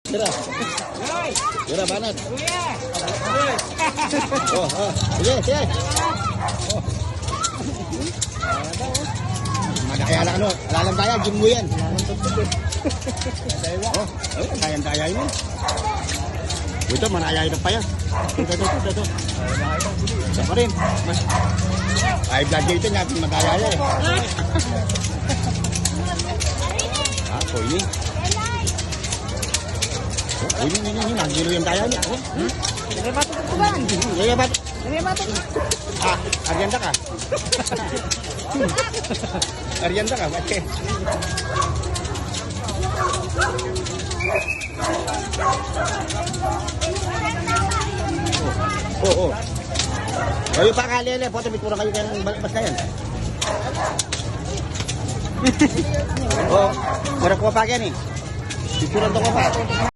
Tira. Tira, banat. Oh, oh. Sige, sige. Oh. Kaya lang ano, lalang kaya, gym mo yan. Oh, kayang-kaya yun. Ito, manayay na pa yan. Ito. Ito pa rin. Ay, vlog dito nga, magayaya eh. Ah, poiling. Ini, nagilo yung kaya niya. Ah, Arianda ka. Arianda ka, bakit? Oh. Kayo pa kalele, foto bitura kayo kayong balik yan. Oh, mura ko pa yan eh. Bituran to ko pa.